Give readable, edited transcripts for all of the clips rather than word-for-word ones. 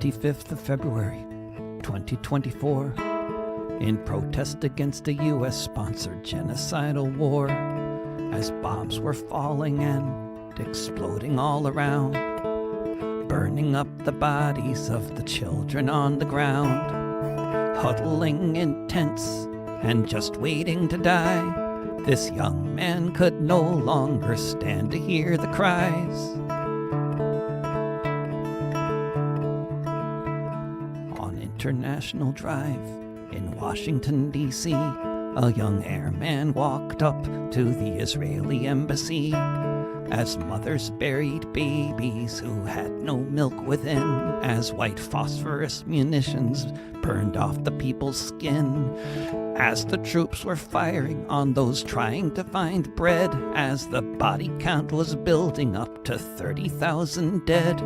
25th of February, 2024, in protest against a U.S.-sponsored genocidal war, as bombs were falling and exploding all around, burning up the bodies of the children on the ground, huddling in tents and just waiting to die. This young man could no longer stand to hear the cries. On International Drive in Washington, D.C., a young airman walked up to the Israeli embassy as mothers buried babies who had no milk within, as white phosphorous munitions burned off the people's skin, as the troops were firing on those trying to find bread, as the body count was building up to 30,000 dead.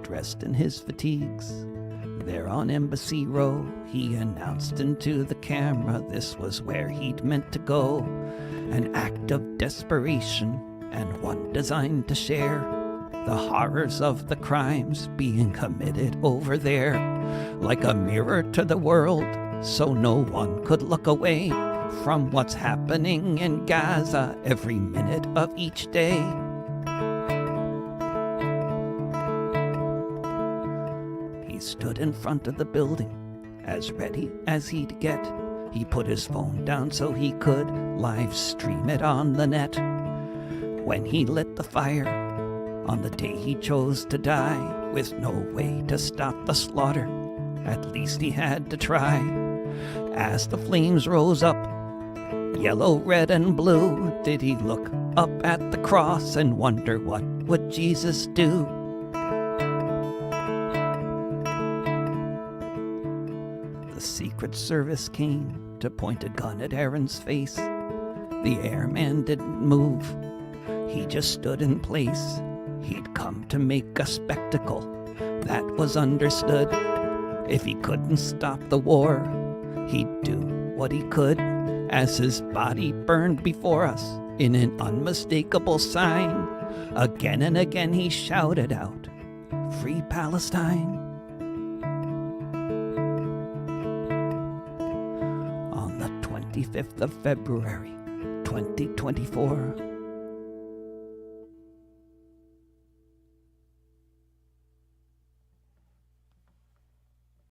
Dressed in his fatigues, there on Embassy Row, he announced into the camera this was where he'd meant to go. An act of desperation, and one designed to share the horrors of the crimes being committed over there, like a mirror to the world, so no one could look away from what's happening in Gaza every minute of each day. He stood in front of the building, as ready as he'd get. He put his phone down so he could live stream it on the net. When he lit the fire, on the day he chose to die, with no way to stop the slaughter, at least he had to try. As the flames rose up, yellow, red, and blue, did he look up at the cross and wonder what would Jesus do? The Secret Service came to point a gun at Aaron's face. The airman didn't move. He just stood in place. He'd come to make a spectacle. That was understood. If he couldn't stop the war, he'd do what he could, as his body burned before us in an unmistakable sign. Again and again he shouted out, "Free Palestine!" On the 25th of February, 2024,